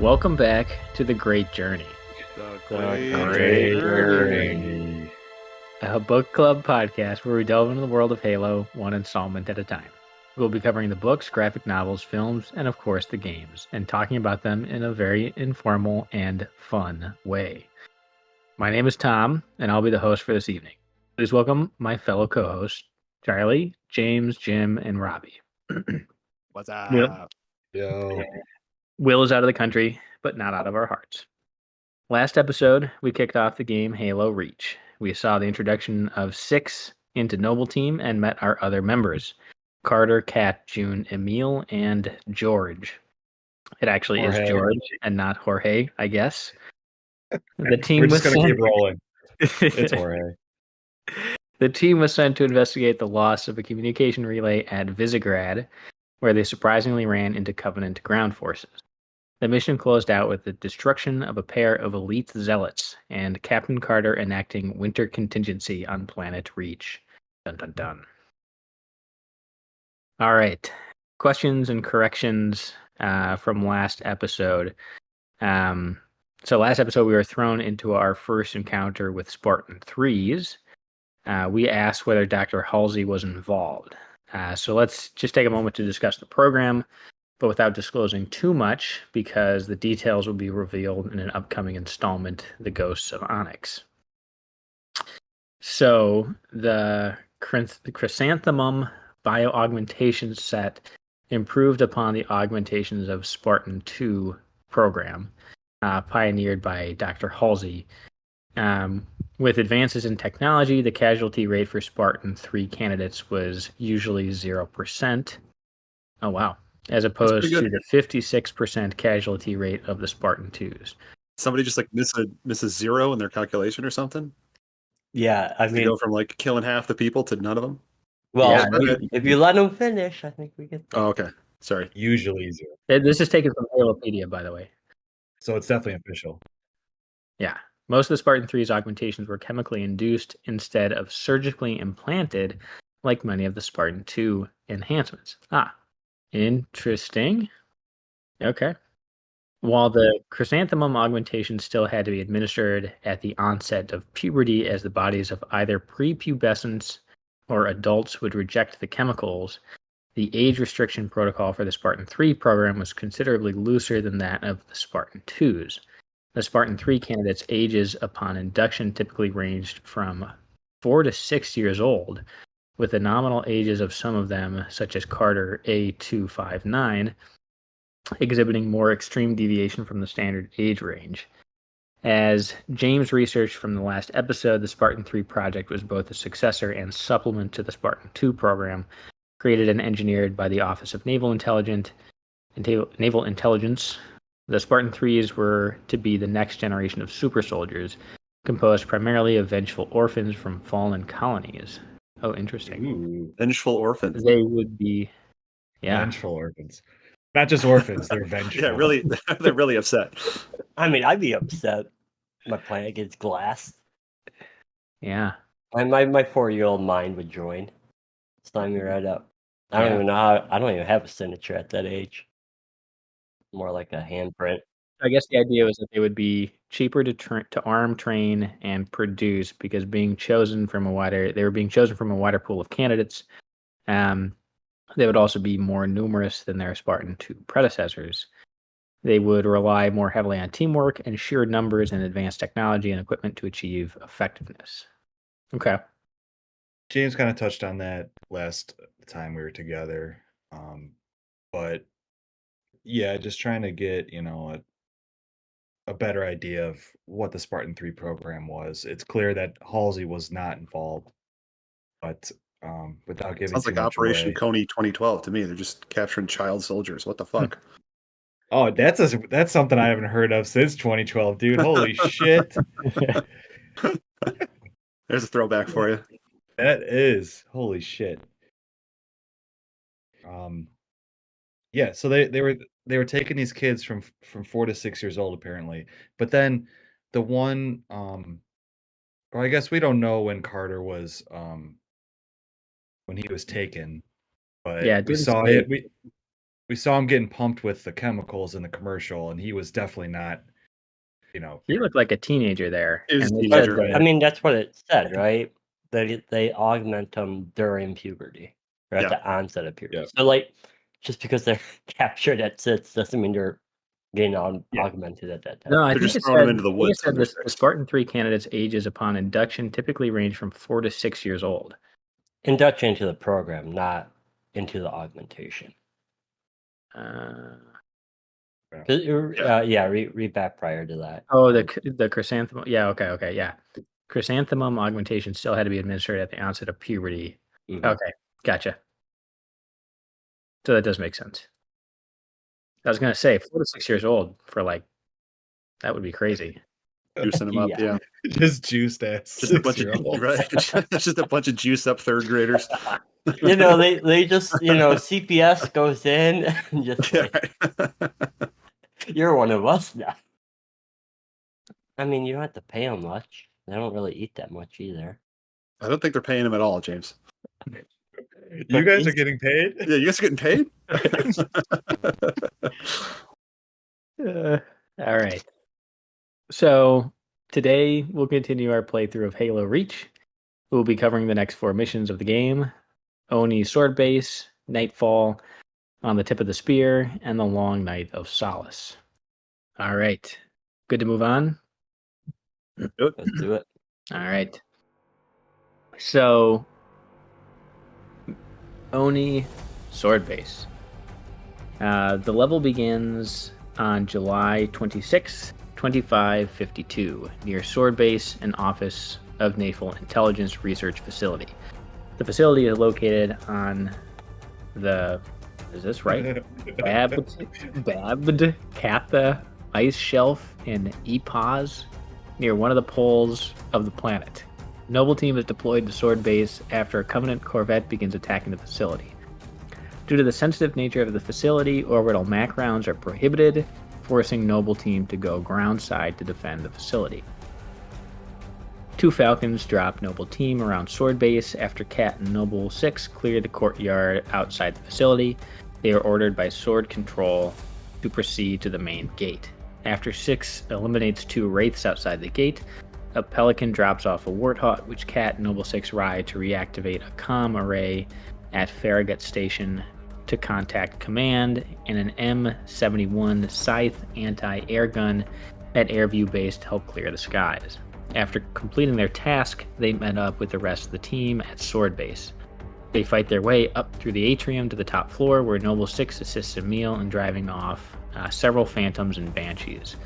Welcome back to The Great Journey, The Great Journey. a book club podcast where we delve into the world of Halo one installment at a time. We'll be covering the books, graphic novels, films, and of course the games, and talking about them in a very informal and fun way. My name is Tom, and I'll be the host for this evening. Please welcome my fellow co-hosts, Charlie, James, Jim, and Robbie. What's Yep. up? Yo. Will is out of the country, but not out of our hearts. Last episode, we kicked off the game Halo Reach. We saw the introduction of 6 into Noble Team and met our other members, Carter, Kat, June, Emil, and George. It actually Jorge. is George and not Jorge, I guess. The team We're was just gonna sent... keep rolling. It's Jorge. The team was sent to investigate the loss of a communication relay at Visegrad, where they surprisingly ran into Covenant ground forces. The mission closed out with the destruction of a pair of elite zealots and Captain Carter enacting winter contingency on planet Reach. Dun dun dun. All right. Questions and corrections from last episode. So last episode we were thrown into our first encounter with Spartan 3s. We asked whether Dr. Halsey was involved. So let's just take a moment to discuss the program, but without disclosing too much, because the details will be revealed in an upcoming installment, The Ghosts of Onyx. So, the Chrysanthemum bio-augmentation set improved upon the augmentations of Spartan 2 program, pioneered by Dr. Halsey. With advances in technology, the casualty rate for Spartan 3 candidates was usually 0%. Oh, wow. As opposed to the 56% casualty rate of the Spartan 2s. Somebody just like misses 0 in their calculation or something? Yeah, I To mean, go from like killing half the people to none of them? well, Yeah, if you let them finish, I think we get. Oh, okay. Sorry. Usually easier. This is taken from Halopedia, by the way. So it's definitely official. Yeah. Most of the Spartan 3's augmentations were chemically induced instead of surgically implanted, like many of the Spartan 2 enhancements. Interesting. Okay. While the chrysanthemum augmentation still had to be administered at the onset of puberty, as the bodies of either prepubescents or adults would reject the chemicals, the age restriction protocol for the Spartan 3 program was considerably looser than that of the Spartan 2s. The Spartan 3 candidates' ages upon induction typically ranged from 4 to 6 years old, with the nominal ages of some of them, such as Carter A259, exhibiting more extreme deviation from the standard age range. As James researched from the last episode, the Spartan 3 project was both a successor and supplement to the Spartan 2 program, created and engineered by the Office of Naval Intelligence. The Spartan 3s were to be the next generation of super soldiers, composed primarily of vengeful orphans from fallen colonies. Oh, interesting. Ooh. Vengeful orphans. They would be, yeah. Vengeful orphans. Not just orphans, they're vengeful. Yeah, really. They're really upset. I mean, I'd be upset. My planet gets glassed. Yeah. And my 4-year-old mind would join. Sign me right up. I don't even know how. I don't even have a signature at that age. More like a handprint. I guess the idea was that they would be cheaper to arm, train, and produce because they were being chosen from a wider pool of candidates. They would also be more numerous than their Spartan 2 predecessors. They would rely more heavily on teamwork and sheer numbers and advanced technology and equipment to achieve effectiveness. Okay. James kind of touched on that last time we were together. But yeah, just trying to get, a better idea of what the Spartan 3 program was. It's clear that Halsey was not involved, but without giving Sounds too like much Operation away. Coney 2012 to me. They're just capturing child soldiers. What the fuck? Oh, that's something I haven't heard of since 2012, dude. Holy shit. There's a throwback for you. That is holy shit. Yeah, so they were taking these kids from 4 to 6 years old apparently. But then the one or I guess we don't know when Carter was when he was taken, but Yeah, we didn't saw say. it. we saw him getting pumped with the chemicals in the commercial, and he was definitely not, He looked like a teenager there. He was And a they said teenager. that- I mean, that's what it said, right? They augment them during puberty, or at Yeah. the onset of puberty. Yeah. So, like, just because they're captured at 6 doesn't mean they're getting Yeah. augmented at that time. No, I They're think just it throwing said, them into the I think it woods said when they're this, the 6. Spartan 3 candidates' ages upon induction typically range from 4 to 6 years old. Induction into the program, not into the augmentation. Uh, 'Cause read back prior to that. oh, the chrysanthemum. Yeah, okay, yeah. Chrysanthemum augmentation still had to be administered at the onset of puberty. Mhm. Okay, gotcha. So that does make sense. I was gonna say 4 to 6 years old for that would be crazy. Juicing them up. Yeah. Yeah. Just juiced ass Just a bunch of 6-year-olds. right. Just a bunch of juice up third graders. They just CPS goes in and just Yeah, like, right. you're one of us now. I mean, you don't have to pay them much. They don't really eat that much either. I don't think they're paying him at all, James. You guys are getting paid? Yeah, you guys are getting paid? All right. So today we'll continue our playthrough of Halo Reach. We'll be covering the next 4 missions of the game: ONI Sword Base, Nightfall, On the Tip of the Spear, and the Long Night of Solace. All right. Good to move on? Let's do it. All right. So, ONI Sword Base. The level begins on July 26, 2552, near Sword Base and Office of Naval Intelligence Research Facility. The facility is located on the, is this right? Babd Katha ice shelf in Epaz, near one of the poles of the planet. Noble Team is deployed to Sword Base after a Covenant corvette begins attacking the facility. Due to the sensitive nature of the facility, orbital MAC rounds are prohibited, forcing Noble Team to go groundside to defend the facility. 2 Falcons drop Noble Team around Sword Base after Cat and Noble 6 clear the courtyard outside the facility. They are ordered by Sword Control to proceed to the main gate. After 6 eliminates 2 Wraiths outside the gate, a Pelican drops off a Warthog, which Cat and Noble 6 ride to reactivate a comm array at Farragut Station to contact command, and an M71 Scythe anti-air gun at Airview Base to help clear the skies. After completing their task, they met up with the rest of the team at Sword Base. They fight their way up through the atrium to the top floor, where Noble 6 assists Emil in driving off several Phantoms and Banshees.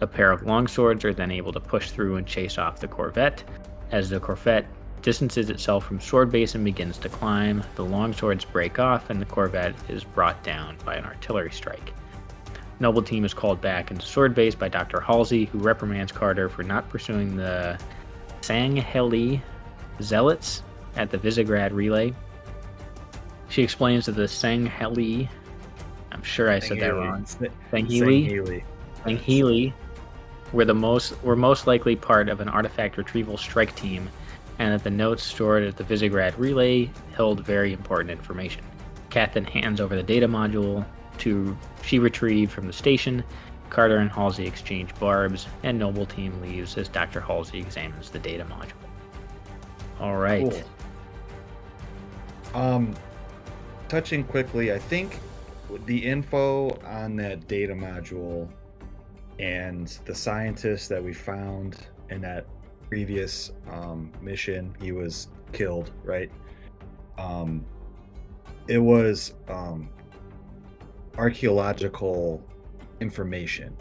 A pair of longswords are then able to push through and chase off the Corvette. As the Corvette distances itself from Sword Base and begins to climb, the longswords break off and the Corvette is brought down by an artillery strike. Noble Team is called back into Sword Base by Dr. Halsey, who reprimands Carter for not pursuing the Sangheli Zealots at the Visegrad Relay. She explains that the Sangheli, I'm sure I said that wrong, Sangheli were most likely part of an artifact retrieval strike team, and that the notes stored at the Visegrad Relay held very important information. Kat then hands over the data module she retrieved from the station. Carter and Halsey exchange barbs, and Noble Team leaves as Dr. Halsey examines the data module. All right. Cool. Touching quickly, I think the info on that data module and the scientist that we found in that previous mission, he was killed, right? It was archaeological information.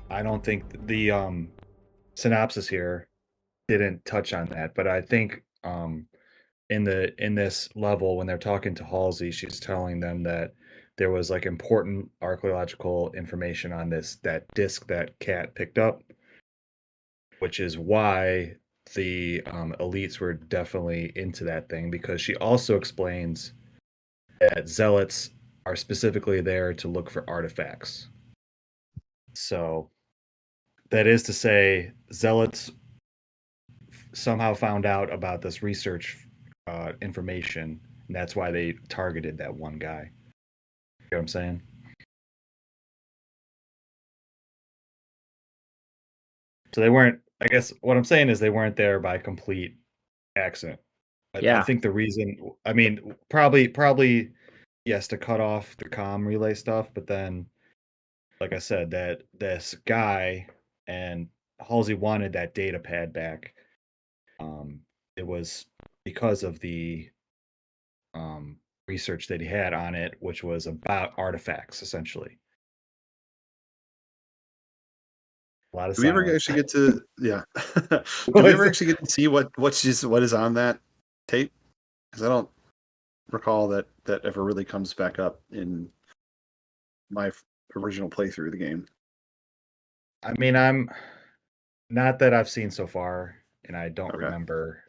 I don't think the synopsis here didn't touch on that, but I think in this level, when they're talking to Halsey, she's telling them that there was like important archaeological information on that disc that Cat picked up, which is why the elites were definitely into that thing, because she also explains that zealots are specifically there to look for artifacts. So that is to say, zealots somehow found out about this research information, and that's why they targeted that one guy. what I'm saying? So they weren't. I guess what I'm saying is they weren't there by complete accident. I Yeah. think the reason. I mean, probably yes, to cut off the comm relay stuff, but then, like I said, that this guy and Halsey wanted that data pad back. It was because of the research that he had on it, which was about artifacts, essentially. A lot of Do we ever silence. actually get to Do we ever actually get to see what is on that tape? Because I don't recall that ever really comes back up in my original playthrough of the game. I mean, I'm not that I've seen so far, and I don't Okay. remember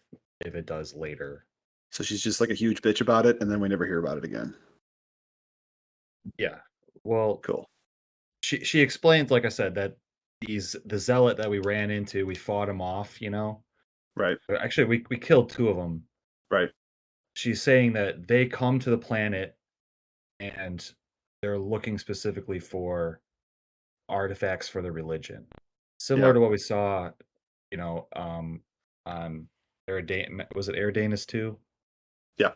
if it does later. So she's just like a huge bitch about it, and then we never hear about it again. Yeah. Well, Cool. she explains, like I said, that the zealot that we ran into, we fought him off, you know? Right. Actually, we killed 2 of them. Right. She's saying that they come to the planet and they're looking specifically for artifacts for the religion. Similar to what we saw, you know, on was it Eridanus 2? Yeah.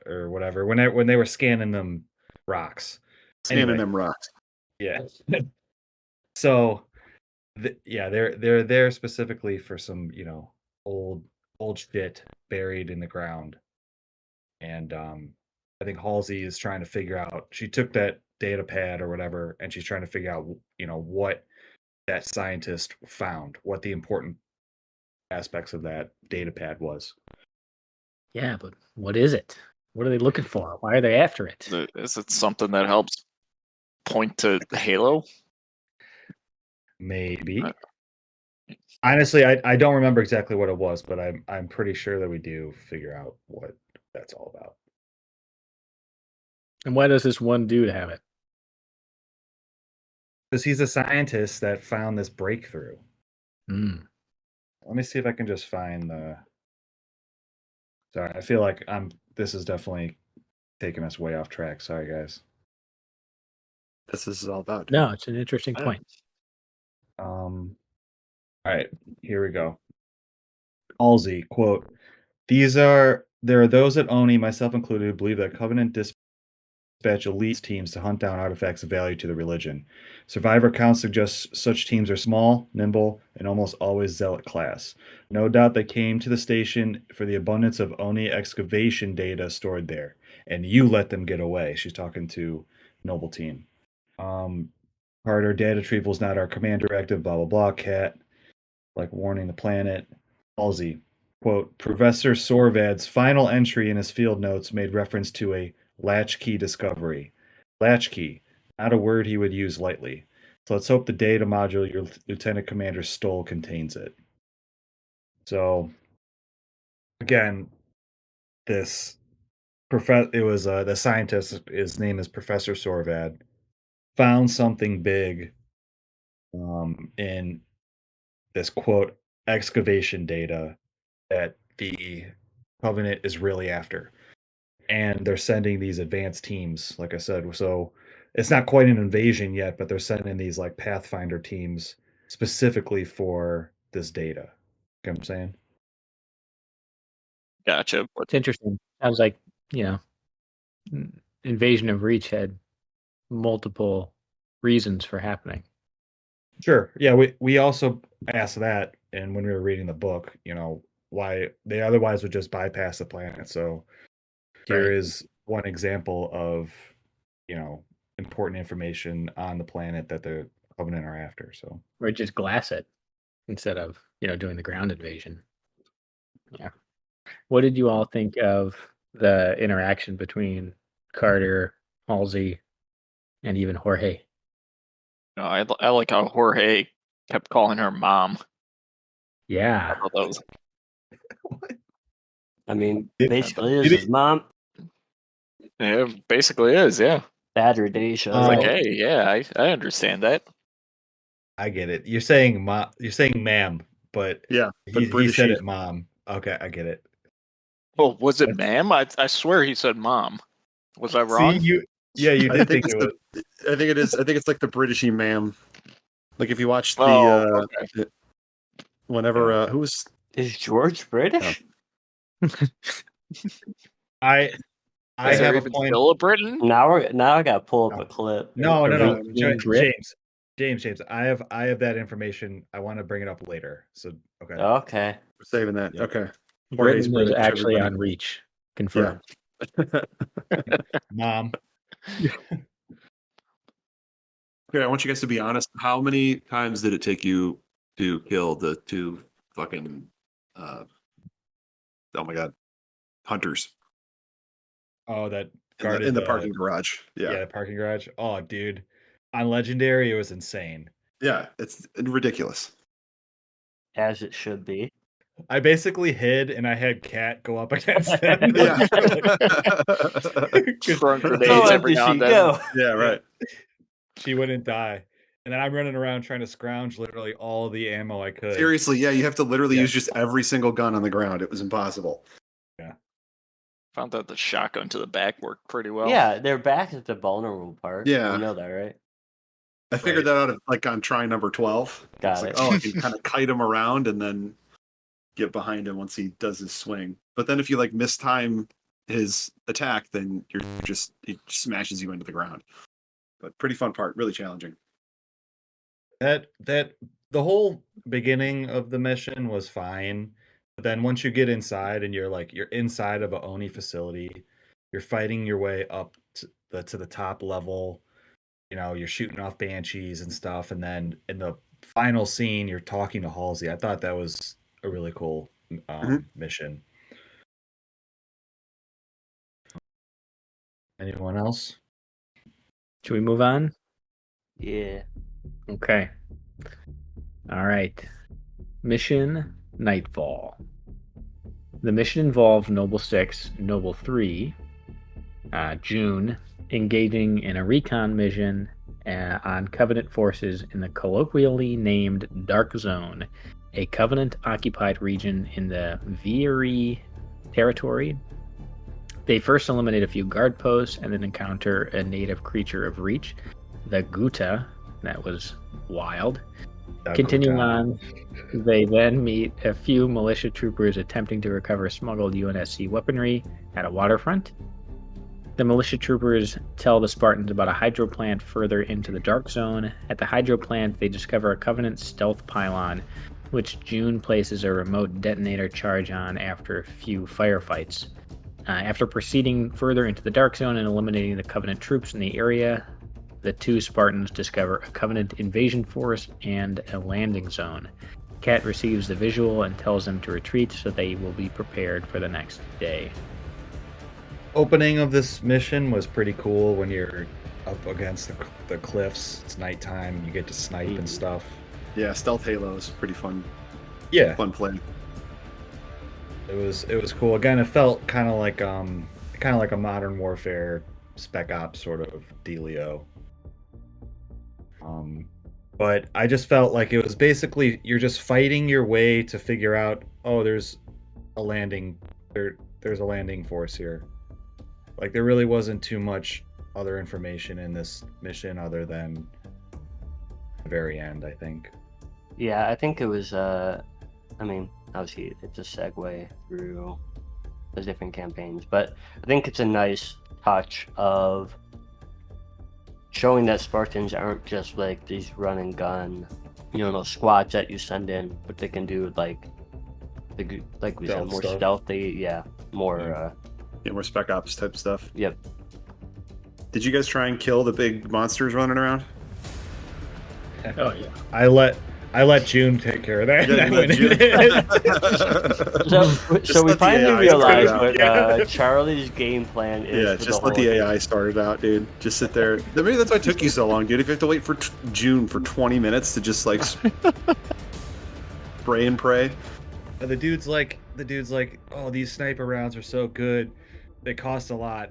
Or whatever. When they were scanning them rocks. Scanning Anyway, them rocks. yeah. So they're there specifically for some, you know, old shit buried in the ground. And I think Halsey is trying to figure out. She took that data pad or whatever, and she's trying to figure out, you know, what that scientist found, what the important aspects of that data pad was. Yeah, but what is it? What are they looking for? Why are they after it? Is it something that helps point to Halo? Maybe. Honestly, I don't remember exactly what it was, but I'm pretty sure that we do figure out what that's all about. And why does this one dude have it? Because he's a scientist that found this breakthrough. Mm. Let me see if I can just find the. Sorry, I feel like this is definitely taking us way off track. Sorry, guys. This is all about. No, it's an interesting point. All right, here we go. Halsey, quote, there are those at ONI, myself included, who believe that Covenant dispatch elite teams to hunt down artifacts of value to the religion. Survivor counts suggest such teams are small, nimble, and almost always zealot class. No doubt they came to the station for the abundance of ONI excavation data stored there, and you let them get away. She's talking to Noble Team. Carter, data retrieval is not our command directive, blah, blah, blah, Cat, like warning the planet. Halsey, quote, Professor Sorvad's final entry in his field notes made reference to a latchkey discovery. Latchkey, not a word he would use lightly. So let's hope the data module your lieutenant commander stole contains it. So, again, this it was the scientist. His name is Professor Sorvad. Found something big in this quote excavation data that the Covenant is really after. And they're sending these advanced teams, like I said. So it's not quite an invasion yet, but they're sending these like Pathfinder teams specifically for this data. You know what I'm saying? Gotcha. It's interesting. Sounds like, Invasion of Reach had multiple reasons for happening. Sure. Yeah, we also asked that, and when we were reading the book, you know, why they otherwise would just bypass the planet. So here is one example of, you know, important information on the planet that the Covenant are after. So Or just glass it instead of, doing the ground invasion. Yeah. What did you all think of the interaction between Carter, Halsey, and even Jorge? No, I like how Jorge kept calling her mom. Yeah. I thought that was I mean, basically, is his mom. it basically is, yeah. Bad Rhodesia. I was like, hey, yeah, I understand that. I get it. You're saying ma'am, but Yeah, but he said it mom. Okay, I get it. Well, was it ma'am? I swear he said mom. Was I wrong? See, Yeah, you I did think think it's it was. I think it is. I think it's like the Britishy ma'am. Like if you watch the Oh, okay. whenever Yeah. who was Is George British? I Is there have a even point. still a Britain? Now I gotta pull up a clip. No. Arabian Brit? James. I have that information. I want to bring it up later. So okay. Okay. we're saving that? Yeah. Okay. Jorge's Britain was British, actually everybody. on Reach. Yeah. Confirmed. Mom. Okay, I want you guys to be honest. How many times did it take you to kill the two fucking oh my god, hunters Oh, that in guarded the parking garage. Yeah, the parking garage. Oh, dude. On Legendary, it was insane. Yeah, it's ridiculous. As it should be. I basically hid and I had Kat go up against them. Yeah. Throwing So grenades where every did now she and then. go? Yeah, right. She wouldn't die. And then I'm running around trying to scrounge literally all the ammo I could. Seriously, yeah, you have to literally Yeah. use just every single gun on the ground. It was impossible. Found out the shotgun to the back worked pretty well. Yeah, their back is the vulnerable part. Yeah. You know that, right? I figured that out like on try number 12. Got It's it. like, oh, I can kind of kite him around and then get behind him once he does his swing. But then if you like mistime his attack, then it just smashes you into the ground. But pretty fun part, really challenging. That the whole beginning of the mission was fine. But then once you get inside and you're inside of a ONI facility, you're fighting your way up to the top level. You know, you're shooting off banshees and stuff, and then in the final scene, you're talking to Halsey. I thought that was a really cool mission. Anyone else? Should we move on? Yeah. Okay. All right. Mission Nightfall. The mission involved Noble 6, Noble 3, June, engaging in a recon mission on Covenant forces in the colloquially named Dark Zone, a Covenant-occupied region in the Vieri territory. They first eliminate a few guard posts and then encounter a native creature of Reach, the Guta. That was wild. Continuing on, they then meet a few militia troopers attempting to recover smuggled UNSC weaponry at a waterfront. The militia troopers tell the Spartans about a hydro plant further into the Dark Zone. At the hydro plant, they discover a Covenant stealth pylon, which June places a remote detonator charge on after a few firefights. After proceeding further into the Dark Zone and eliminating the Covenant troops in the area, the two Spartans discover a Covenant invasion force and a landing zone. Kat receives the visual and tells them to retreat so they will be prepared for the next day. Opening of this mission was pretty cool when you're up against the cliffs. It's nighttime. You get to snipe and stuff. Yeah, Stealth Halo is pretty fun. Yeah, Fun play. it was cool. Again, it felt kind of like a Modern Warfare Spec Ops sort of dealio. But I just felt like it was basically you're just fighting your way to figure out, oh, there's a landing. There's a landing force here. Like there really wasn't too much other information in this mission other than the very end, I think. Yeah, I think it was I mean, obviously it's a segue through the different campaigns, but I think it's a nice touch of showing that Spartans aren't just like these run and gun, squads that you send in, but they can do like we said, more stuff. stealthy, more Yeah, more Spec Ops type stuff. Yep. Did you guys try and kill the big monsters running around? Oh, yeah. I let June take care of that. Yeah, I went June. So we let the finally AI realized start it what Charlie's game plan is. Yeah, for just the let the whole AI start it out, dude. Just sit there. Maybe that's why it took you so long, dude. If you have to wait for June for 20 minutes to just like spray and pray. And the dude's like, oh, these sniper rounds are so good. They cost a lot.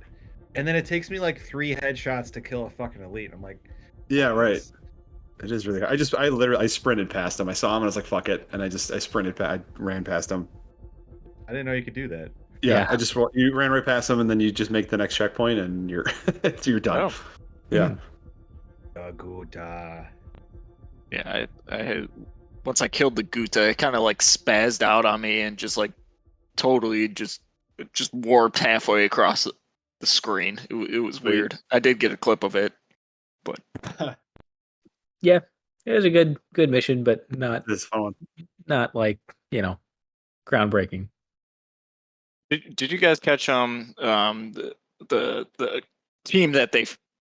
And then it takes me like 3 headshots to kill a fucking elite. I'm like, Yeah, right. It is really hard. I sprinted past him. I saw him and I was like, fuck it. And I sprinted I ran past him. I didn't know you could do that. Yeah, you ran right past them, and then you just make the next checkpoint, and you're you're done. Oh, Yeah, Guta. yeah. I once I killed the Guta, it kind of like spazzed out on me and just like totally just warped halfway across the screen. It was Sweet. weird. I did get a clip of it, but Yeah, it was a good mission, but it's fun. not like groundbreaking. did you guys catch the team that they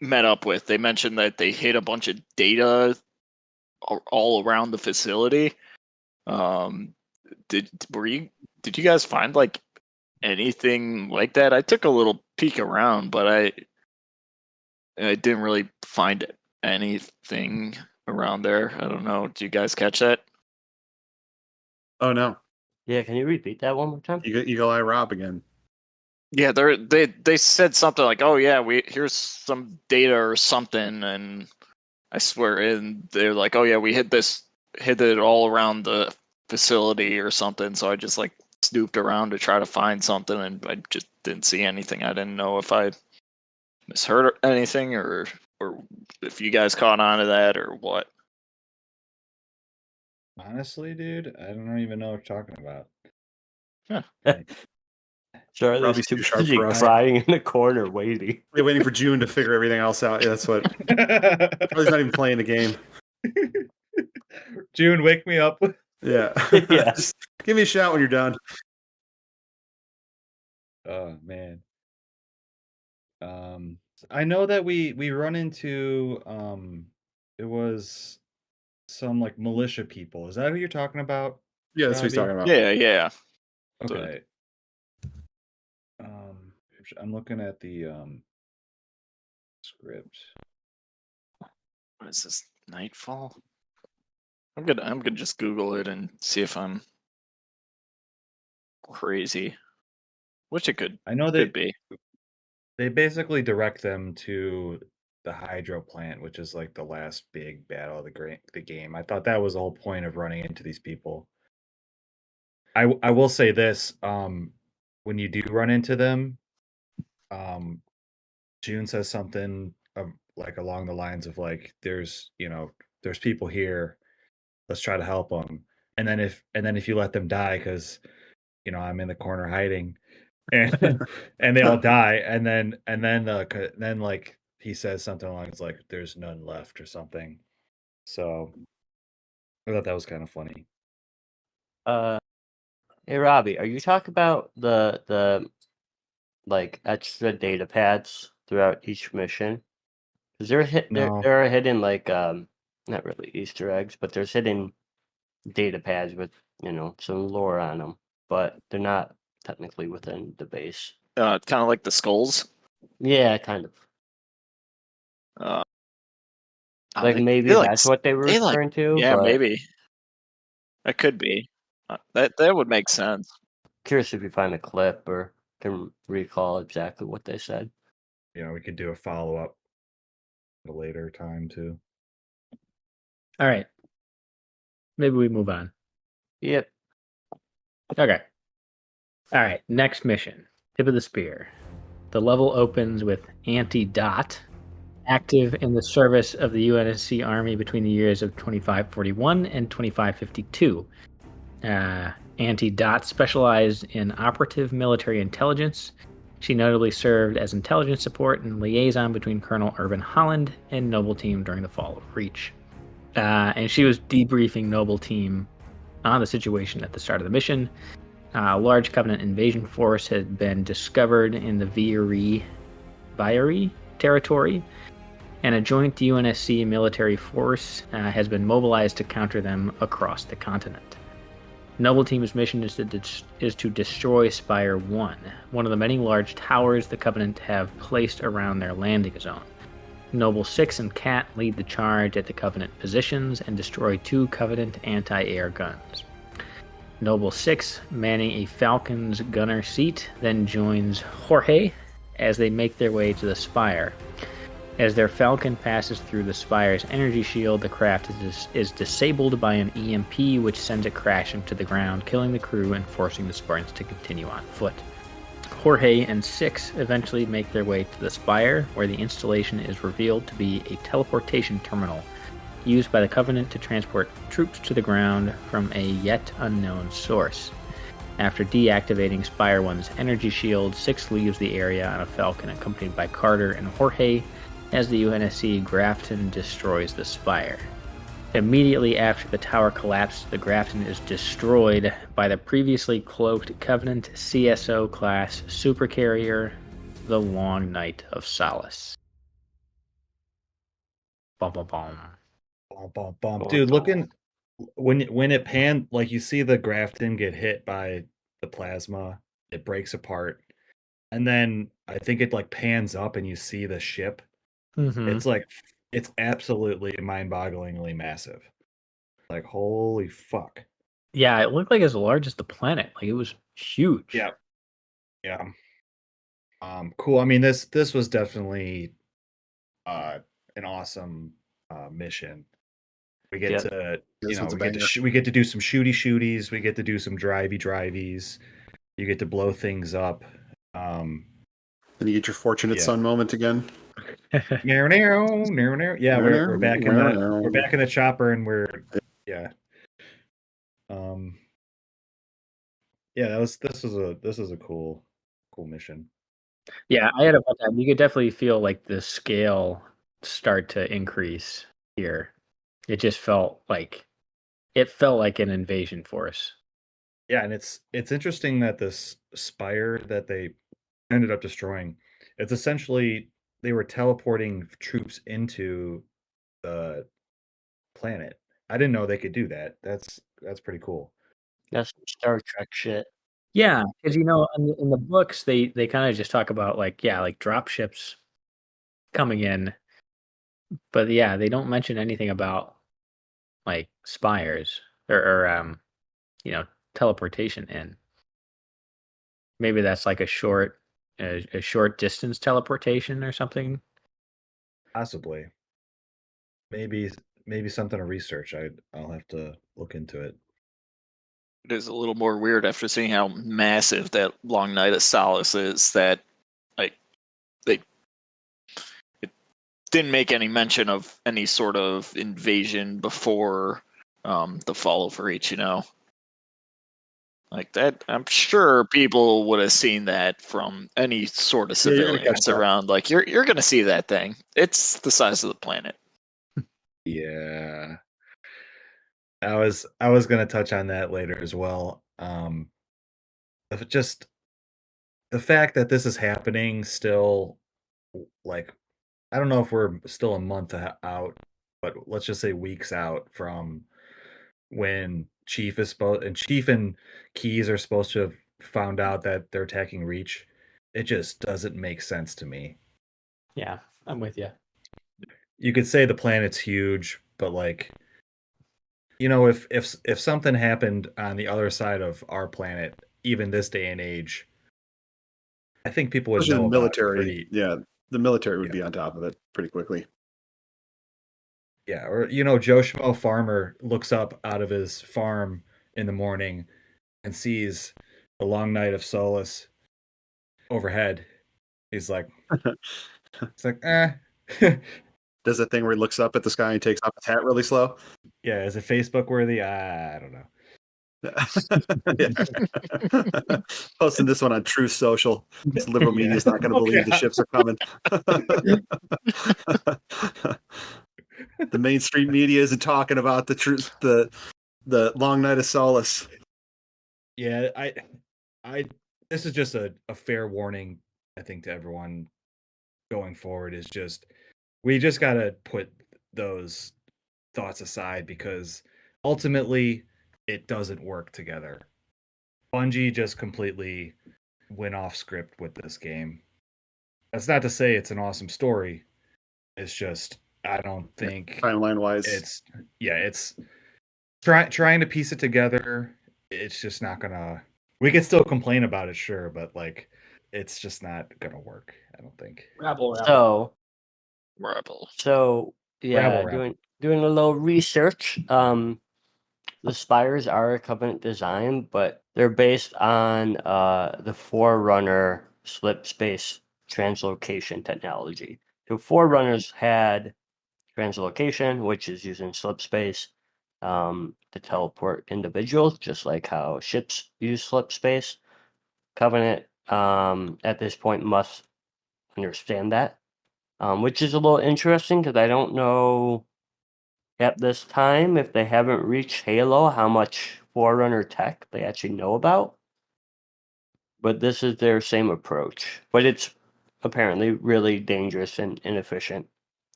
met up with? They mentioned that they hid a bunch of data all around the facility. Did you guys find like anything like that? I took a little peek around, but I didn't really find anything around there. I don't know. Did you guys catch that? Oh no, Yeah, can you repeat that one more time? Eagle Eye Rob again. Yeah, they said something like, "Oh yeah, here's some data or something," and I swear, and they're like, "Oh yeah, we hid it all around the facility or something." So I just like snooped around to try to find something, and I just didn't see anything. I didn't know if I misheard anything or if you guys caught on to that or what. Honestly, dude, I don't even know what you're talking about. Huh. Charlie's Robbie's too too sharp busy for us. crying in the corner waiting. We're waiting for June to figure everything else out. Yeah, that's what. He's not even playing the game. June, wake me up. Yeah. Yeah. Just give me a shout when you're done. Oh man. I know that we run into it was some like militia people. Is that who you're talking about? Yeah, that's what he's Robbie? talking about. Yeah. Okay. I'm looking at the script. What is this? Nightfall? I'm gonna just Google it and see if I'm crazy. Which it could I know could be. they basically direct them to the hydro plant, which is like the last big battle of the game. I thought that was the whole point of running into these people. I will say this, when you do run into them, June says something like along the lines of like, there's people here, let's try to help them. And then if you let them die, because I'm in the corner hiding, and and they all die, and then like he says something along it's like there's none left or something. So I thought that was kind of funny. Hey Robbie, are you talking about the like extra data pads throughout each mission? Because No. there are hidden like not really Easter eggs, but there's hidden data pads with some lore on them, but they're not technically within the base. Kind of like the skulls. Yeah, kind of. Like They maybe that's what they were referring to. Yeah, but maybe. That could be. That would make sense. Curious if you find a clip or can recall exactly what they said. We could do a follow-up at a later time too. All right. Maybe we move on. Yep. Okay. All right. Next mission. Tip of the Spear. The level opens with Anti-Dot, active in the service of the UNSC Army between the years of 2541 and 2552. Anti-Dot specialized in operative military intelligence. She notably served as intelligence support and liaison between Colonel Urban Holland and Noble Team during the fall of Reach. And she was debriefing Noble Team on the situation at the start of the mission. A large Covenant invasion force had been discovered in the Vieri territory, and a joint UNSC military force has been mobilized to counter them across the continent. Noble Team's mission is to destroy Spire 1, one of the many large towers the Covenant have placed around their landing zone. Noble 6 and Cat lead the charge at the Covenant positions and destroy 2 Covenant anti-air guns. Noble 6, manning a Falcon's gunner seat, then joins Jorge as they make their way to the Spire. As their Falcon passes through the Spire's energy shield, the craft is disabled by an EMP, which sends it crashing to the ground, killing the crew and forcing the Spartans to continue on foot. Jorge and Six eventually make their way to the Spire, where the installation is revealed to be a teleportation terminal used by the Covenant to transport troops to the ground from a yet unknown source. After deactivating Spire 1's energy shield, Six leaves the area on a Falcon accompanied by Carter and Jorge as the UNSC Grafton destroys the Spire. Immediately after the tower collapses, the Grafton is destroyed by the previously cloaked Covenant CSO class supercarrier, the Long Night of Solace. Bum, bum, bum. Bum, bum, bum. Dude, looking when it panned, like you see the Grafton get hit by the plasma, it breaks apart, and then I think it like pans up and you see the ship. It's like it's absolutely mind-bogglingly massive. Like holy fuck. Yeah, it looked like as large as the planet. Like it was huge. Yeah. Yeah. Cool. I mean, this was definitely an awesome mission. We get to This one's a we get to banger. we get to do some shooties. We get to do some driveies. You get to blow things up. Then you get your fortunate Yeah. son moment again. Yeah, we're back in the chopper, and we're yeah. Yeah, this is a cool mission. Yeah, I had a fun time. You could definitely feel like the scale start to increase here. It just felt like an invasion force. Yeah, and it's interesting that this spire that they ended up destroying, it's essentially they were teleporting troops into the planet. I didn't know they could do that. That's pretty cool. That's some Star Trek shit. Yeah, because in the books they kind of just talk about like drop ships coming in, but yeah, they don't mention anything about like spires or teleportation in. Maybe that's like a short distance teleportation or something. Possibly. Maybe something to research. I'll have to look into it. It is a little more weird after seeing how massive that Long Night of Solace is that like it didn't make any mention of any sort of invasion before the fall of Reach, Like that, I'm sure people would have seen that from any sort of Yeah, you're gonna civilians catch that. around. Like you're gonna see that thing. It's the size of the planet. Yeah. I was gonna touch on that later as well. Just the fact that this is happening still, like, I don't know if we're still a month out, but let's just say weeks out from when Chief and Keys are supposed to have found out that they're attacking Reach. It just doesn't make sense to me. Yeah, I'm with you. You could say the planet's huge, but like, if something happened on the other side of our planet, even this day and age, I think people would Especially know the about it military. Yeah, the military would be on top of it pretty quickly. Yeah, or Joe Schmo farmer looks up out of his farm in the morning and sees the Long Night of Solace overhead. He's like, eh. Does that thing where he looks up at the sky and takes off his hat really slow? Yeah, is it Facebook worthy? I don't know. Posting this one on Truth Social. This liberal media is not going to believe the ships are coming. The mainstream media isn't talking about the truth, the Long Night of Solace. Yeah, I this is just a fair warning, I think, to everyone going forward, is just we just gotta put those thoughts aside, because ultimately it doesn't work together. Bungie just completely went off script with this game. That's not to say it's an awesome story. It's just I don't think Timeline wise, it's trying to piece it together. It's just not gonna. We can still complain about it, sure, but like it's just not gonna work. I don't think. Rabble. So yeah, Rabble. doing a little research. The spires are a Covenant design, but They're based on the Forerunner slip space translocation technology. So Forerunners had translocation, which is using slip space to teleport individuals, just like how ships use slip space. Covenant at this point must understand that, which is a little interesting because I don't know at this time if they haven't reached Halo how much Forerunner tech they actually know about. But this is their same approach. But it's apparently really dangerous and inefficient.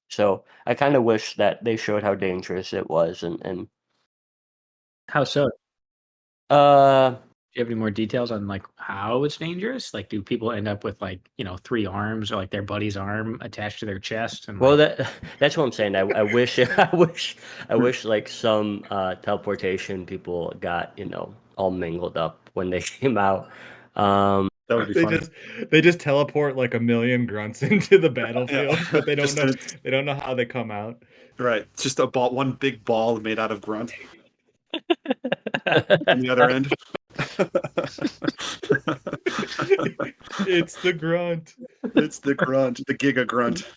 So I kind of wish that they showed how dangerous it was. And How so? uh, Do you have any more details on like how it's dangerous? Like, do people end up with like 3 arms or like their buddy's arm attached to their chest? And well, like, that's what I'm saying. I wish I wish like some teleportation people got all mingled up when they came out. That would be They funny. just teleport like a million grunts into the battlefield, but they don't Just know a- they don't know how they come out. Right. It's just one big ball made out of grunt on the other end. It's the grunt. It's the grunt, the giga grunt.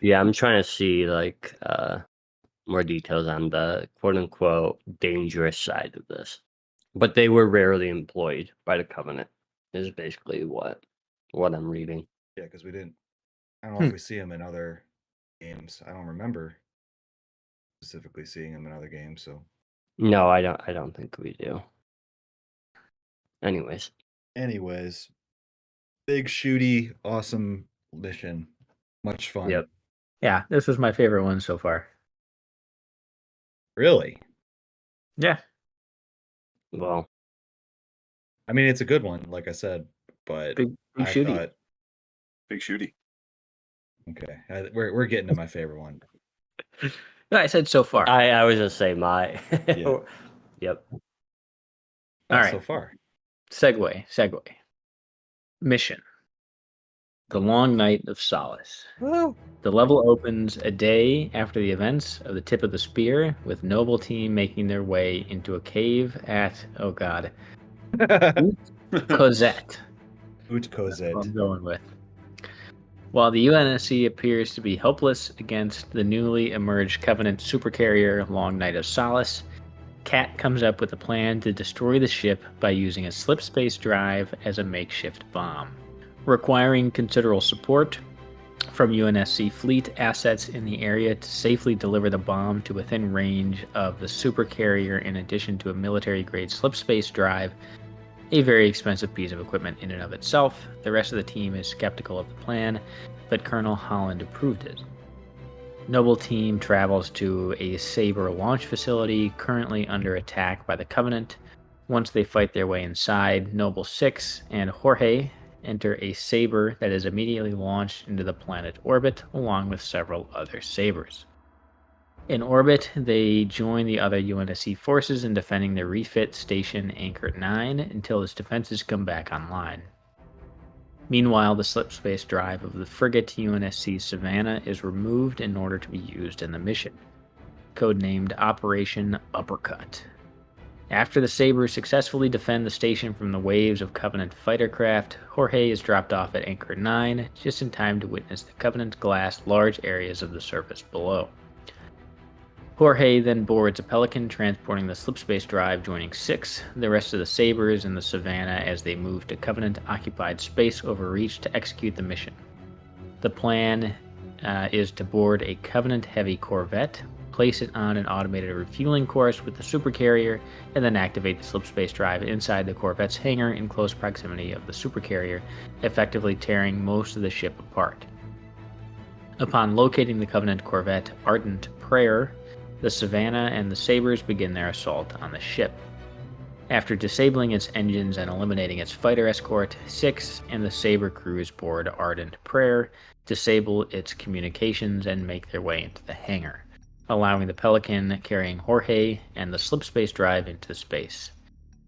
Yeah, I'm trying to see like more details on the quote unquote dangerous side of this. But they were rarely employed by the Covenant, is basically what I'm reading. Yeah, because we didn't. I don't know if we see him in other games. I don't remember specifically seeing him in other games. So, No, I don't think we do. Anyways, big shooty, awesome mission. Much fun. Yep. yeah, this was my favorite one so far. Really? Yeah. well, I mean, it's a good one, like I said, but Big I shooty. thought, Big shooty. okay, we're getting to my favorite one. No, I said so far. I was just say my. Yeah. Yep. All So right. far. Segue. Mission. The Long Night of Solace. Woo. The level opens a day after the events of the Tip of the Spear, with Noble Team making their way into a cave at, oh god, Cosette. Oot That's what I'm Cosette. going with. While the UNSC appears to be hopeless against the newly emerged Covenant supercarrier Long Night of Solace, Cat comes up with a plan to destroy the ship by using a slip space drive as a makeshift bomb. Requiring considerable support from UNSC fleet assets in the area to safely deliver the bomb to within range of the supercarrier, in addition to a military-grade slip space drive, a very expensive piece of equipment in and of itself. The rest of the team is skeptical of the plan, but Colonel Holland approved it. Noble Team travels to a Saber launch facility currently under attack by the Covenant. Once they fight their way inside, Noble 6 and Jorge enter a Saber that is immediately launched into the planet orbit, along with several other Sabers. In orbit, they join the other UNSC forces in defending the refit station Anchor 9 until its defenses come back online. Meanwhile, the slip space drive of the frigate UNSC Savannah is removed in order to be used in the mission, codenamed Operation Uppercut. After the Sabres successfully defend the station from the waves of Covenant fighter craft, Jorge is dropped off at Anchor 9 just in time to witness the Covenant glass large areas of the surface below. Jorge then boards a Pelican transporting the slipspace drive, joining 6, the rest of the Sabres, and the Savannah as they move to Covenant-occupied space overreach to execute the mission. The plan is to board a Covenant-heavy corvette, place it on an automated refueling course with the supercarrier, and then activate the slipspace drive inside the corvette's hangar in close proximity of the supercarrier, effectively tearing most of the ship apart. Upon locating the Covenant corvette Ardent Prayer, the Savannah and the Sabres begin their assault on the ship. After disabling its engines and eliminating its fighter escort, 6 and the Sabre crews board Ardent Prayer, disable its communications, and make their way into the hangar, allowing the Pelican carrying Jorge and the slipspace drive into space.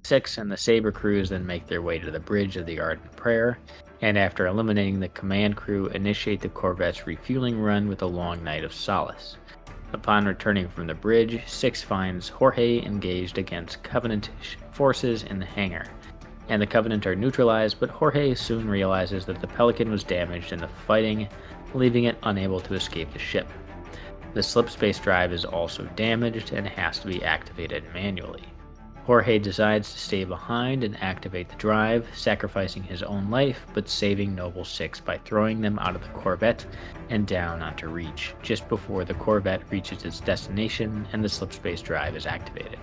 6 and the Sabre crews then make their way to the bridge of the Ardent Prayer, and after eliminating the command crew, initiate the corvette's refueling run with a Long Night of Solace. Upon returning from the bridge, Six finds Jorge engaged against Covenant forces in the hangar, and the Covenant are neutralized, but Jorge soon realizes that the Pelican was damaged in the fighting, leaving it unable to escape the ship. The slip space drive is also damaged and has to be activated manually. Jorge decides to stay behind and activate the drive, sacrificing his own life but saving Noble Six by throwing them out of the Corvette and down onto Reach, just before the Corvette reaches its destination and the slip space drive is activated.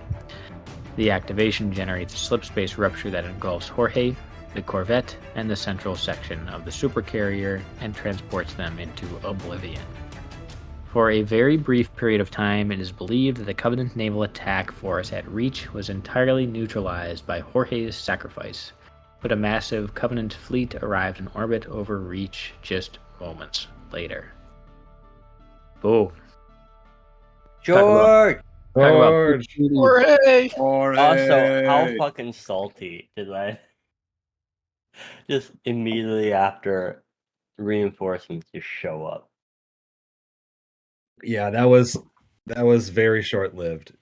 The activation generates a slip space rupture that engulfs Jorge, the Corvette, and the central section of the supercarrier and transports them into oblivion. For a very brief period of time, it is believed that the Covenant naval attack force at Reach was entirely neutralized by Jorge's sacrifice, but a massive Covenant fleet arrived in orbit over Reach just moments later. Boom. George! Talk about George! Hooray! Also, how fucking salty did I just immediately after reinforcements just show up? Yeah, that was very short lived.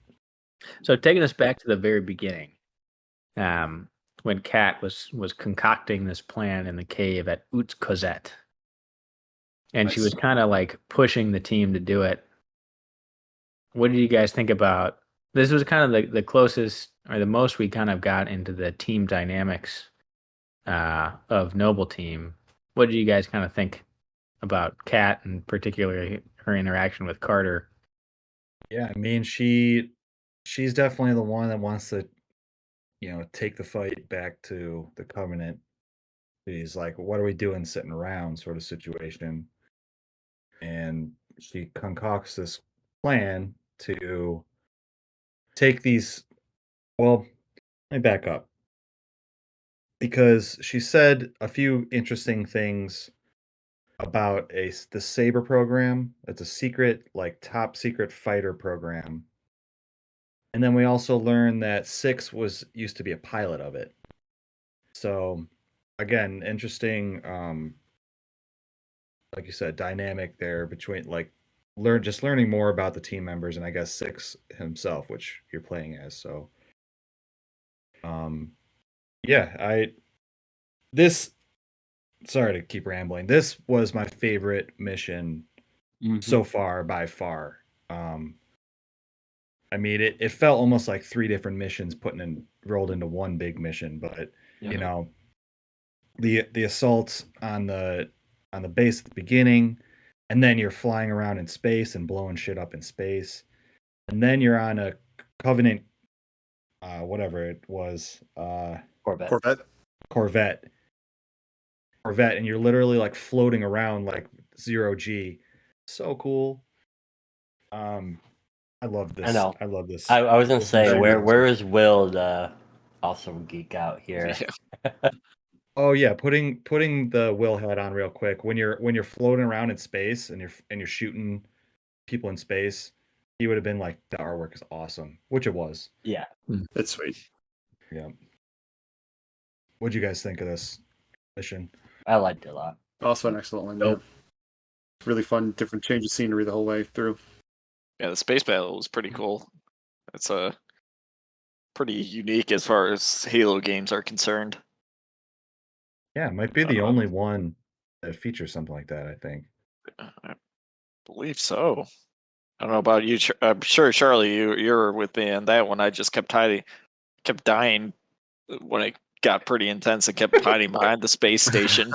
So taking us back to the very beginning, when Kat was concocting this plan in the cave at Utz Cosette, and she was Nice. kind of like pushing the team to do it. What did you guys think about? This was kind of the closest or the most we kind of got into the team dynamics of Noble Team. What did you guys kind of think about Kat and particularly her interaction with Carter? Yeah, I mean she's definitely the one that wants to, take the fight back to the Covenant. She's like, what are we doing sitting around sort of situation. And she concocts this plan to take these. Well, let me back up. Because she said a few interesting things about the Saber program. It's a secret, like top secret fighter program. And then we also learned that Six used to be a pilot of it. So again, interesting, like you said, dynamic there between like learning more about the team members and I guess Six himself, which you're playing as. So yeah, sorry to keep rambling. This was my favorite mission so far by far. I mean, it felt almost like 3 different missions rolled into one big mission, but the assaults on the base at the beginning, and then you're flying around in space and blowing shit up in space, and then you're on a Covenant, whatever it was, Corvette, and you're literally like floating around like 0G. So cool. I love this. I know. I love this. I was gonna say, mission. where is Will to also geek out here? Oh yeah, putting the Will hat on real quick. When you're floating around in space and you're shooting people in space, he would have been like, the artwork is awesome, which it was. Yeah, It's sweet. Yeah. What'd you guys think of this mission? I liked it a lot. Also an excellent one. Yeah. Really fun, different change of scenery the whole way through. Yeah, the space battle was pretty cool. It's pretty unique as far as Halo games are concerned. Yeah, it might be the only one that features something like that, I think. I believe so. I don't know about you. I'm sure, Charlie, you're with me on that one. I just kept dying when it got pretty intense and kept hiding behind the space station.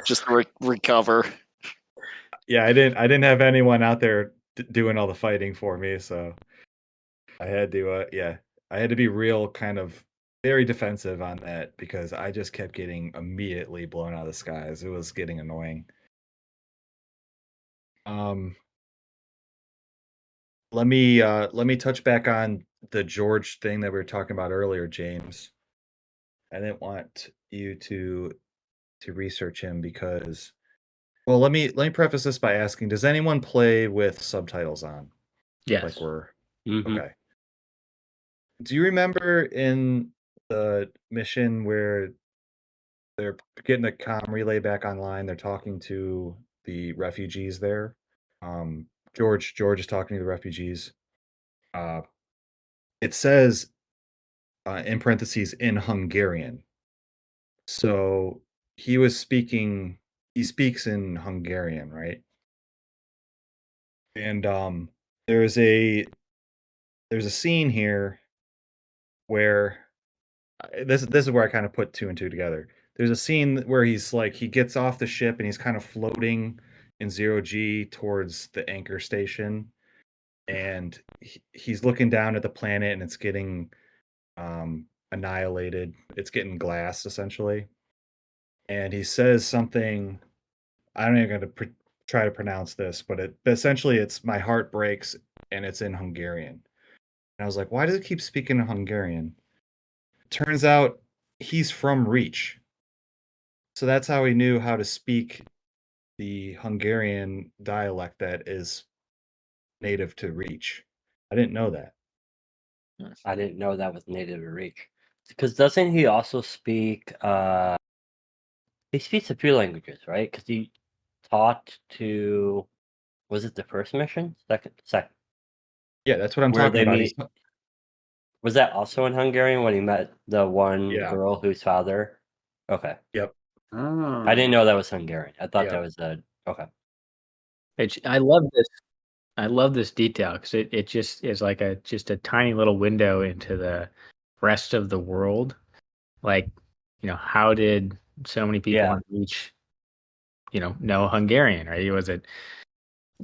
Just to recover. Yeah, I didn't have anyone out there doing all the fighting for me, so I had to I had to be real kind of very defensive on that because I just kept getting immediately blown out of the skies. It was getting annoying. Let me touch back on the George thing that we were talking about earlier, James. I didn't want you to research him because, well, let me preface this by asking, does anyone play with subtitles on? Yes. Like we're Mhm. okay. Do you remember in the mission where they're getting the comm relay back online, they're talking to the refugees there? George is talking to the refugees. It says in parentheses in Hungarian. So he was speaking. He speaks in Hungarian, right? And there's a scene here where this is where I kind of put two and two together. There's a scene where he's like he gets off the ship and he's kind of floating in 0G towards the anchor station, and he's looking down at the planet and it's getting annihilated. It's getting glassed essentially, and he says something. I'm not going to try to pronounce this, but essentially it's my heart breaks, and it's in Hungarian. And I was like, why does it keep speaking in Hungarian? Turns out he's from Reach. So that's how he knew how to speak the Hungarian dialect that is native to Reach. I didn't know that. I didn't know that was native to Reach. Because doesn't he also speak? He speaks a few languages, right? Because he taught to. Was it the first mission? Second. Yeah, that's what I'm Where talking they about. meet. Was that also in Hungarian when he met the one Yeah. girl whose father? Okay. Yep. I didn't know that was Hungarian. I thought Yeah. that was okay. I love this. I love this detail because it just is like just a tiny little window into the rest of the world. Like, how did so many people Yeah. on Reach, know Hungarian, right? It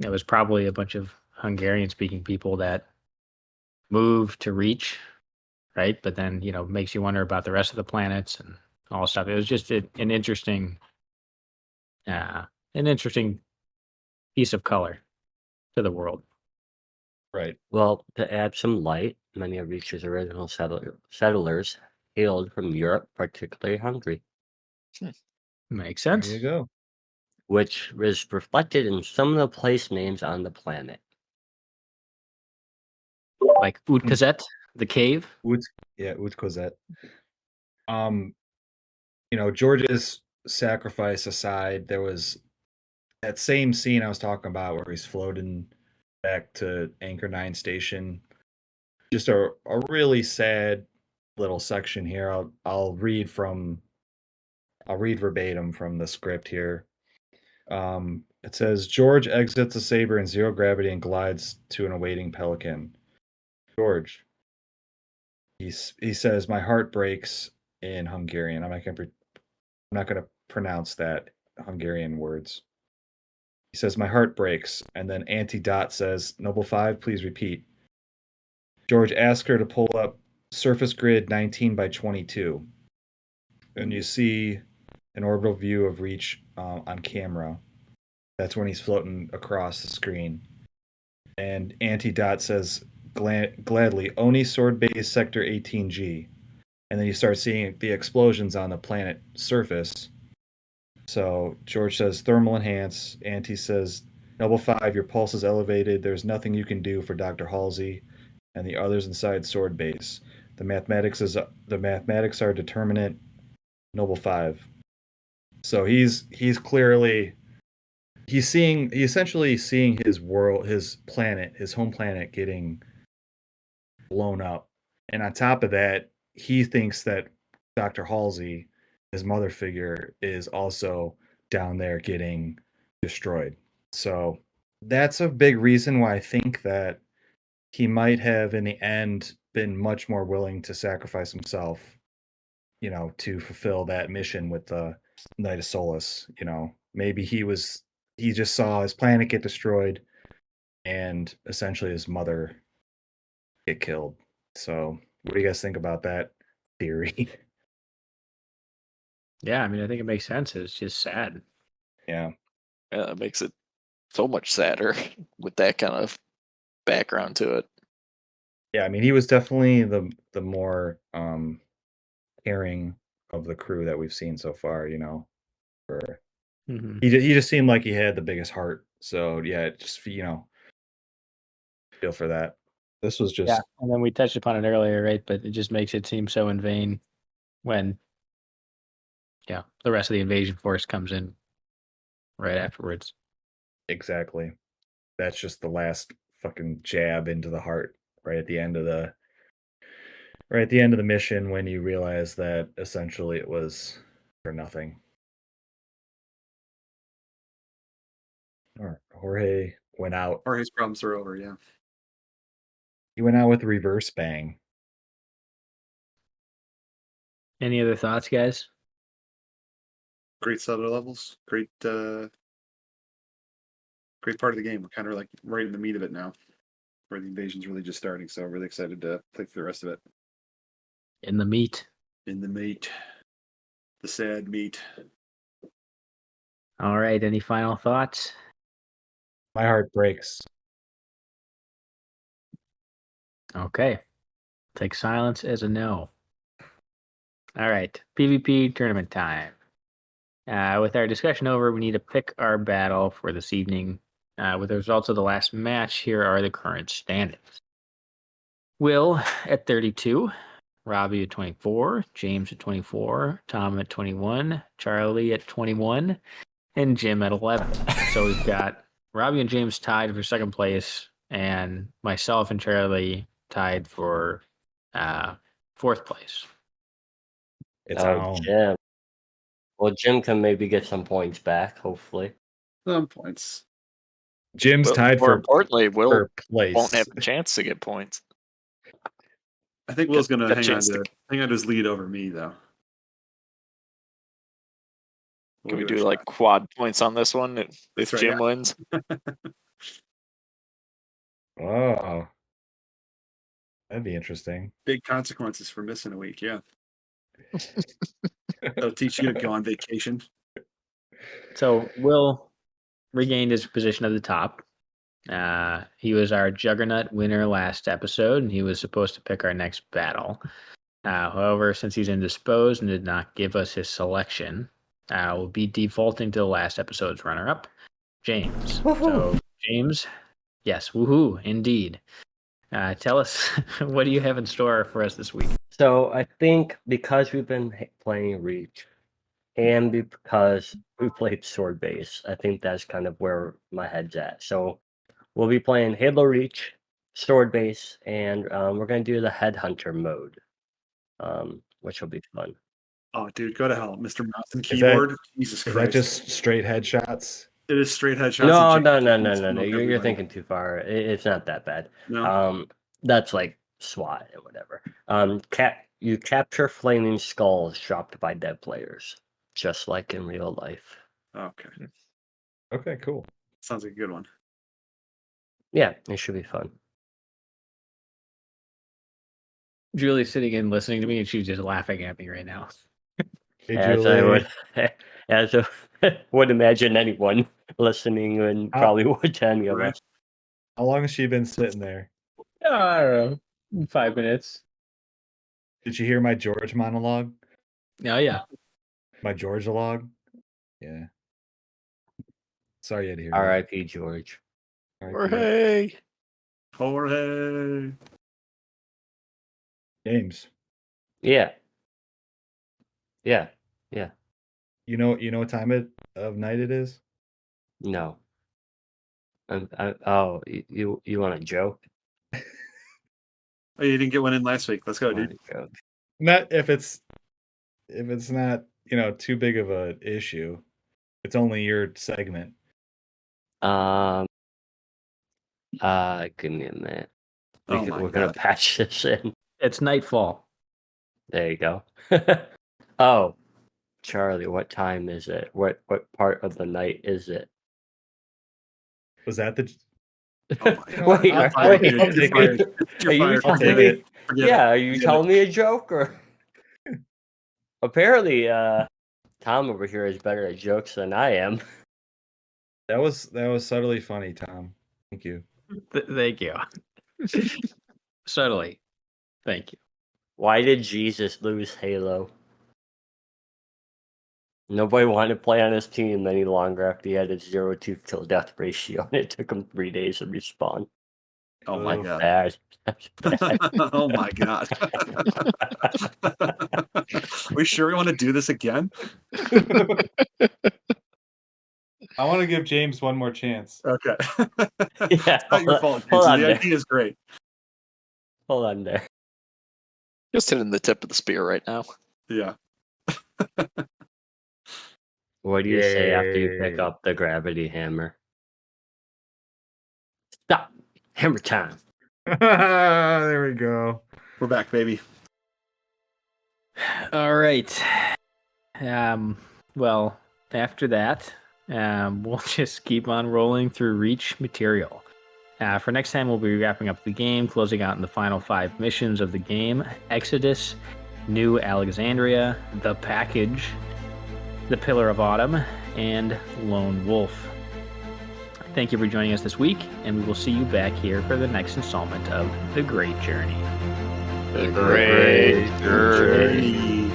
was probably a bunch of Hungarian speaking people that moved to Reach, right? But then, makes you wonder about the rest of the planets and all stuff. It was just an interesting piece of color to the world. Right. Well, to add some light, many of Reach's original settlers hailed from Europe, particularly Hungary, Makes There sense. you go. which is reflected in some of the place names on the planet. Like Utkazet, the cave. Utkozet. George's sacrifice aside, there was that same scene I was talking about where he's floating back to Anchor 9 station. Just a really sad little section here. I'll read verbatim from the script here. It says George exits the Saber in zero gravity and glides to an awaiting Pelican. George. He says, "My heart breaks" in Hungarian. I'm not gonna pronounce that Hungarian words. He says, "My heart breaks," and then Auntie Dot says, "Noble 5, please repeat." George asks her to pull up surface grid 19 by 22, and you see an orbital view of Reach on camera. That's when he's floating across the screen. And Auntie Dot says, gladly, ONI Sword Base Sector 18G. And then you start seeing the explosions on the planet surface. So George says, thermal enhance. Auntie says, Noble 5, your pulse is elevated. There's nothing you can do for Dr. Halsey and the others inside Sword Base. The mathematics are determinate. Noble 5. So he's essentially seeing his world, his planet, his home planet getting blown up. And on top of that, he thinks that Dr. Halsey, his mother figure, is also down there getting destroyed. So that's a big reason why I think that he might have in the end been much more willing to sacrifice himself, to fulfill that mission with the Night of Solace. Maybe he just saw his planet get destroyed and essentially his mother get killed. So what do you guys think about that theory? Yeah, I mean, I think it makes sense. It's just sad. Yeah. Yeah, it makes it so much sadder with that kind of background to it. Yeah, I mean, he was definitely the more caring of the crew that we've seen so far, for Mhm. he just seemed like he had the biggest heart. So yeah, just feel for that. This was just Yeah, and then we touched upon it earlier, right? But it just makes it seem so in vain when, the rest of the invasion force comes in right afterwards. exactly. that's just the last fucking jab into the heart right at the end of the mission when you realize that essentially it was for nothing. Jorge went out. Or his problems are over. Yeah. He went out with a reverse bang. Any other thoughts, guys? Great settler levels. Great part of the game. We're kind of like right in the meat of it now, where the invasion's really just starting. So I'm really excited to play through the rest of it. In the meat. In the meat. The sad meat. All right. Any final thoughts? My heart breaks. Okay. Take silence as a no. All right. PvP tournament time. With our discussion over, we need to pick our battle for this evening. With the results of the last match, here are the current standings. Will at 32, Robbie at 24, James at 24, Tom at 21, Charlie at 21, and Jim at 11. So we've got Robbie and James tied for second place, and myself and Charlie tied for fourth place. It's on. Jim. Well, Jim can maybe get some points back, hopefully. Some points. Jim's tied more for importantly, Will for place. won't have a chance to get points. I think Will's going to Got hang on chance to- to his lead over me, though. Can we do like quad points on this one if That's right, Jim yeah. wins? Oh, that'd be interesting. Big consequences for missing a week, yeah. That'll teach you to go on vacation. So Will regained his position at the top. He was our Juggernaut winner last episode, and he was supposed to pick our next battle. However, since he's indisposed and did not give us his selection, we'll be defaulting to the last episode's runner-up, James. Woohoo. So, James, yes, woohoo, indeed. Tell us, what do you have in store for us this week? So I think because we've been playing Reach, and because we played Sword Base, I think that's kind of where my head's at. So we'll be playing Halo Reach, Sword Base, and we're going to do the Headhunter mode, which will be fun. Oh, dude, go to hell, Mr. Mouse and Keyboard. Jesus Is Christ. that just straight headshots? It is straight headshots. No. You're thinking too far. It's not that bad. No. That's like SWAT or whatever. You capture flaming skulls dropped by dead players, just like in real life. Okay. Okay, cool. Sounds like a good one. Yeah, it should be fun. Julie's sitting in listening to me, and she's just laughing at me right now. Hey, As I would, as I would imagine anyone listening and probably would to any of Right. us. How long has she been sitting there? I don't know, 5 minutes. Did you hear my George monologue? Oh, yeah. My Jorgealogue? Yeah. Sorry you had to hear that. R.I.P. George. Jorge. Jorge. James, Yeah. you know what time of night it is? No. You want a joke? Oh, you didn't get one in last week. Let's go, Want dude. a joke? Not if it's not, too big of an issue. It's only your segment. Give me a minute. We're gonna patch this in. It's Nightfall. There you go. Oh, Charlie, what time is it? What part of the night is it? Was that the Oh my Wait, God. I'll take it. You're are you fired. I'll telling take me? it. Forget Yeah, it. are you Forget telling me a joke or? Apparently, Tom over here is better at jokes than I am. That was subtly funny, Tom. Thank you. Thank you. Subtly. Thank you. Why did Jesus lose Halo? Nobody wanted to play on his team any longer after he had a 0-2 kill death ratio, and it took him 3 days to respawn. Oh my God. Bad. That's bad. Oh my God. We sure we want to do this again? I want to give James one more chance. Okay. Yeah, It's not your fault, hold Jason. on The there. idea is great. Hold on there. Just hitting the tip of the spear right now. Yeah. What do you say after you pick Yay. up the gravity hammer? Stop. Hammer time. There we go. We're back, baby. All right. Well, after that, we'll just keep on rolling through Reach material. For next time, we'll be wrapping up the game, closing out in the final 5 missions of the game: Exodus, New Alexandria, The Package, The Pillar of Autumn, and Lone Wolf. Thank you for joining us this week, and we will see you back here for the next installment of The Great Journey. The Great Journey.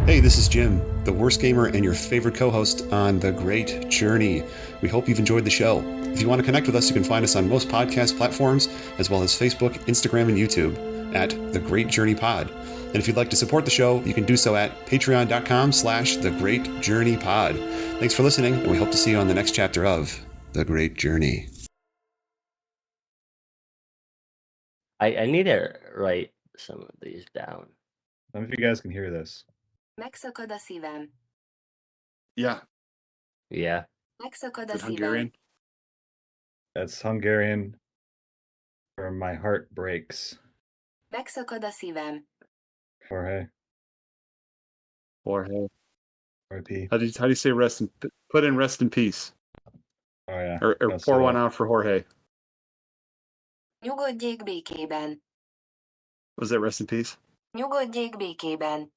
Hey, this is Jim, the worst gamer and your favorite co-host on The Great Journey. We hope you've enjoyed the show. If you want to connect with us, you can find us on most podcast platforms, as well as Facebook, Instagram, and YouTube at The Great Journey Pod. And if you'd like to support the show, you can do so at patreon.com/The Great Journey Pod. Thanks for listening, and we hope to see you on the next chapter of The Great Journey. I need to write some of these down. I don't know if you guys can hear this. Megszakad a szívem. Yeah. Yeah. Megszakad a Is it szívem. Hungarian? That's Hungarian for my heart breaks. Megszakad a szívem. Jorge. Jorge. RIP. How do you say rest in put in rest in peace? Oh yeah. Or Messed pour it one up. out for Jorge. Nyugodjék békében. Was that rest in peace? Nyugodjék békében.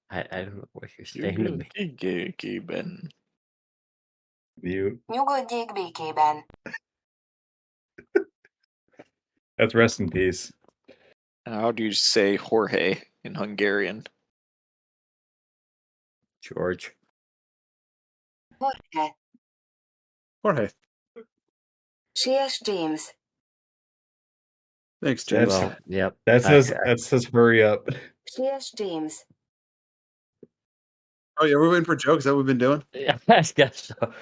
I don't know what you're saying to me. Ben. Mute. Nyugodjék békében. That's rest in peace. How do you say Jorge in Hungarian? George. Jorge. Jorge. Siess, James. Thanks, James. That's- Well, yep. That says hurry up. Siess, James. Oh yeah, we're waiting for jokes. Is that what we've been doing? Yeah, I guess so.